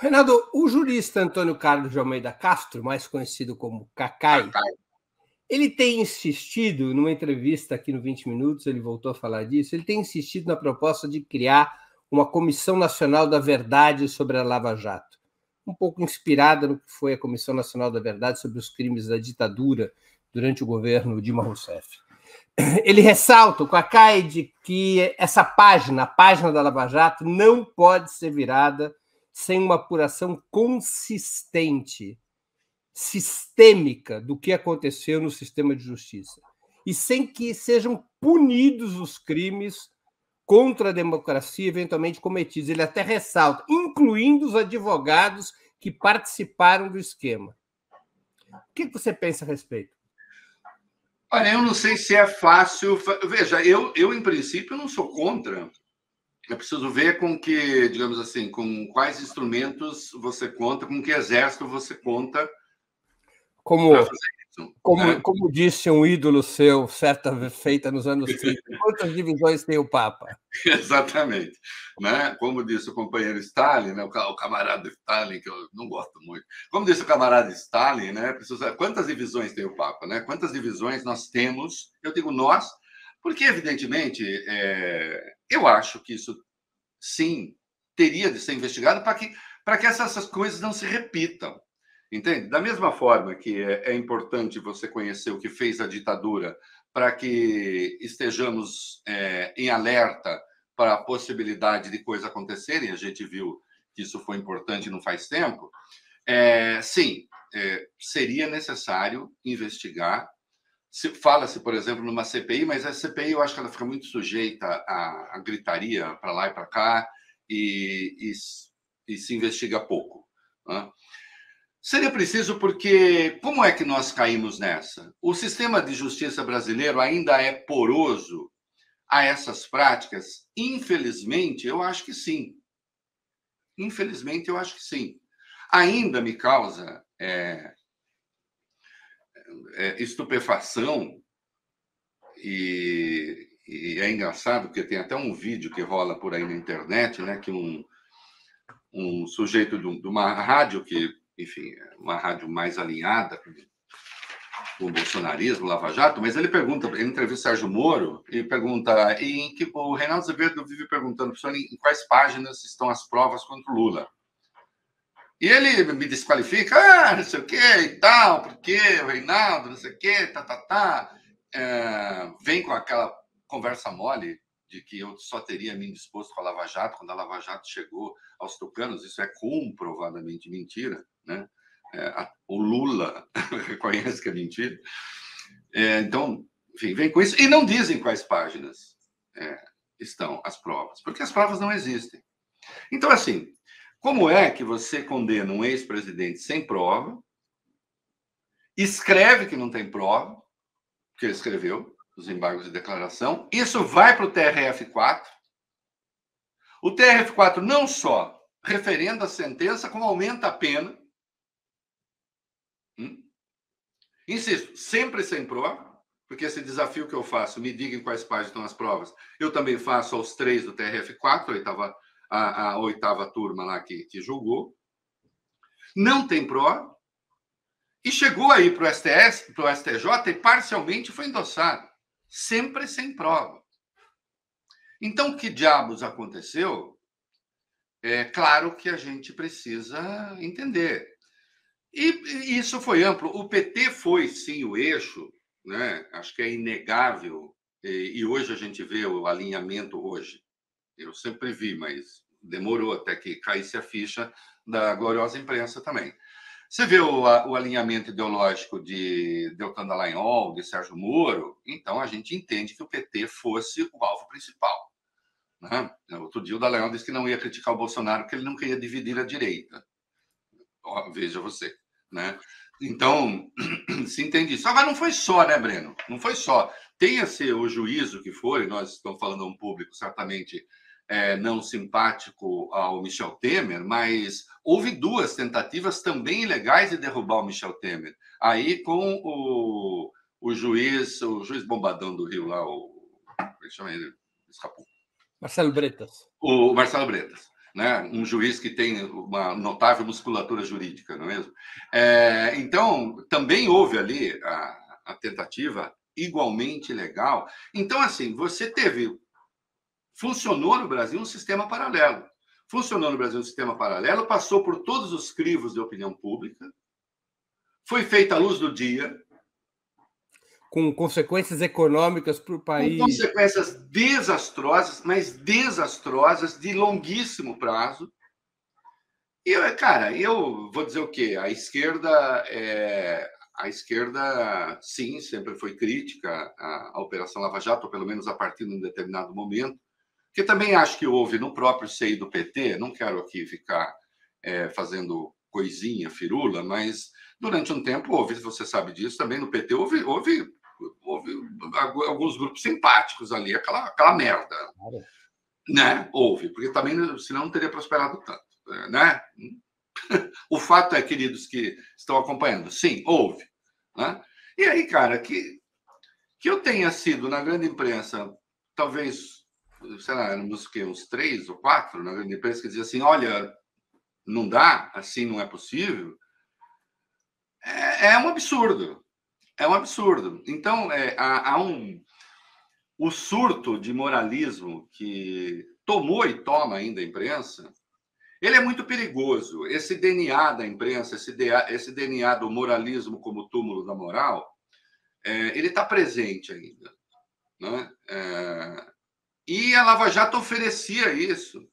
Reinaldo, o jurista Antônio Carlos de Almeida Castro, mais conhecido como Cacai, ele tem insistido, numa entrevista aqui no 20 Minutos, ele voltou a falar disso, ele tem insistido na proposta de criar uma Comissão Nacional da Verdade sobre a Lava Jato, um pouco inspirada no que foi a Comissão Nacional da Verdade sobre os crimes da ditadura durante o governo Dilma Rousseff. Ele ressalta, o Cacai, de que essa página, a página da Lava Jato, não pode ser virada sem uma apuração consistente, sistêmica do que aconteceu no sistema de justiça e sem que sejam punidos os crimes contra a democracia eventualmente cometidos. Ele até ressalta, incluindo os advogados que participaram do esquema. O que você pensa a respeito? Olha, eu não sei se é fácil. Veja, eu em princípio, não sou contra. É preciso ver com que, digamos assim, com quais instrumentos você conta, com que exército você conta para fazer isso. Como disse um ídolo seu, certa feita nos anos 30, quantas divisões tem o Papa? Exatamente. Né? Como disse o companheiro Stalin, né? O camarada Stalin, que eu não gosto muito. Como disse o camarada Stalin, né? Quantas divisões tem o Papa? Né? Quantas divisões nós temos? Eu digo nós, porque, evidentemente, eu acho que isso, sim, teria de ser investigado para que essas coisas não se repitam. Entende? Da mesma forma que é importante você conhecer o que fez a ditadura para que estejamos em alerta para a possibilidade de coisas acontecerem, a gente viu que isso foi importante não faz tempo, sim, seria necessário investigar. Fala-se, por exemplo, numa CPI, mas a CPI eu acho que ela fica muito sujeita à gritaria para lá e para cá e se investiga pouco. Né? Seria preciso porque como é que nós caímos nessa? O sistema de justiça brasileiro ainda é poroso a essas práticas? Infelizmente, eu acho que sim. Infelizmente, eu acho que sim. Ainda me causa estupefação e é engraçado porque tem até um vídeo que rola por aí na internet, né, que um sujeito de uma rádio que, enfim, uma rádio mais alinhada com o bolsonarismo, Lava Jato, mas ele entrevista o Sérgio Moro e pergunta, o Reinaldo Azevedo vive perguntando em quais páginas estão as provas contra o Lula. E ele me desqualifica, não sei o quê e tal, porque o Reinaldo, não sei o quê, vem com aquela conversa mole de que eu só teria me indisposto com a Lava Jato quando a Lava Jato chegou aos tucanos. Isso é comprovadamente mentira, né? O Lula reconhece que é mentira. Então, enfim, vem com isso. E não dizem quais páginas estão as provas, porque as provas não existem. Então, assim, como é que você condena um ex-presidente sem prova, escreve que não tem prova, que ele escreveu, os embargos de declaração, isso vai para o TRF4, o TRF4 não só referenda a sentença, como aumenta a pena. Insisto, sempre sem prova, porque esse desafio que eu faço, me digam quais páginas estão as provas, eu também faço aos 3 do TRF4, a oitava turma lá que julgou. Não tem prova. E chegou aí para o STJ e parcialmente foi endossado. Sempre sem prova. Então, que diabos aconteceu? É claro que a gente precisa entender. E isso foi amplo. O PT foi, sim, o eixo, né? Acho que é inegável. E hoje a gente vê o alinhamento hoje. Eu sempre vi, mas demorou até que caísse a ficha da gloriosa imprensa também. Você vê o alinhamento ideológico de Deltan Dallagnol, de Sérgio Moro, então a gente entende que o PT fosse o alvo principal. Né? Outro dia o Dallagnol disse que não ia criticar o Bolsonaro porque ele não queria dividir a direita. Veja você. Né? Então, se entende isso. Agora, não foi só, né, Breno? Não foi só. Tenha-se o juízo que for, e nós estamos falando a um público certamente não simpático ao Michel Temer, mas houve 2 tentativas também ilegais de derrubar o Michel Temer. Aí com o juiz bombadão do Rio lá, como chama ele? Escapou. Marcelo Bretas. O Marcelo Bretas. né? Um juiz que tem uma notável musculatura jurídica, não é mesmo? Então, também houve ali a tentativa igualmente legal. Então, assim, você teve... Funcionou no Brasil um sistema paralelo. Funcionou no Brasil um sistema paralelo, passou por todos os crivos de opinião pública, foi feita à luz do dia, com consequências econômicas para o país. Com consequências desastrosas, mas desastrosas, de longuíssimo prazo. E, cara, eu vou dizer o quê? A esquerda, sim, sempre foi crítica à Operação Lava Jato, ou pelo menos a partir de um determinado momento, que também acho que houve no próprio seio do PT, não quero aqui ficar fazendo coisinha, firula, mas durante um tempo houve, você sabe disso, também no PT houve alguns grupos simpáticos ali, aquela merda. Claro. Né? Houve, porque também, senão não teria prosperado tanto. Né? O fato é, queridos que estão acompanhando, sim, houve. Né? E aí, cara, que eu tenha sido na grande imprensa, talvez, sei lá, uns 3 ou 4 na grande imprensa, que dizia assim, olha, não dá, assim não é possível, é um absurdo. É um absurdo. Então, o surto de moralismo que tomou e toma ainda a imprensa, ele é muito perigoso. Esse DNA da imprensa, esse DNA do moralismo como túmulo da moral, ele está presente ainda. Né? E a Lava Jato oferecia isso.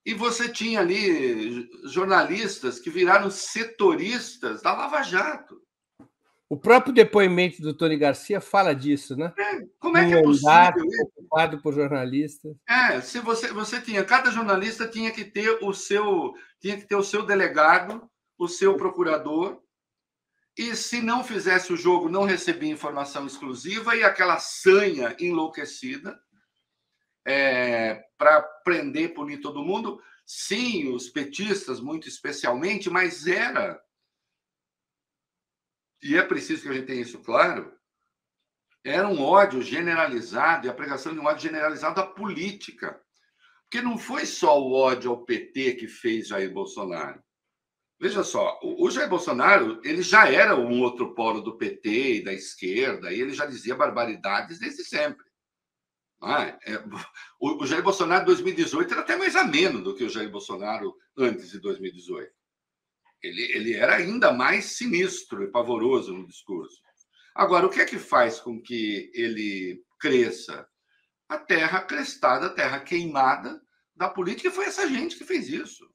E você tinha ali jornalistas que viraram setoristas da Lava Jato. O próprio depoimento do Tony Garcia fala disso, né? Como é que é possível isso? Ocupado por jornalistas. Se você tinha, cada jornalista tinha que ter o seu delegado, o seu procurador, e se não fizesse o jogo, não recebia informação exclusiva e aquela sanha enlouquecida para prender, punir todo mundo. Sim, os petistas, muito especialmente, mas era... E é preciso que a gente tenha isso claro, era um ódio generalizado, e a pregação de um ódio generalizado à política. Porque não foi só o ódio ao PT que fez Jair Bolsonaro. Veja só, o Jair Bolsonaro, ele já era um outro polo do PT e da esquerda, e ele já dizia barbaridades desde sempre. O Jair Bolsonaro de 2018 era até mais ameno do que o Jair Bolsonaro antes de 2018. Ele era ainda mais sinistro e pavoroso no discurso. Agora, o que é que faz com que ele cresça? A terra crestada, a terra queimada da política, e foi essa gente que fez isso.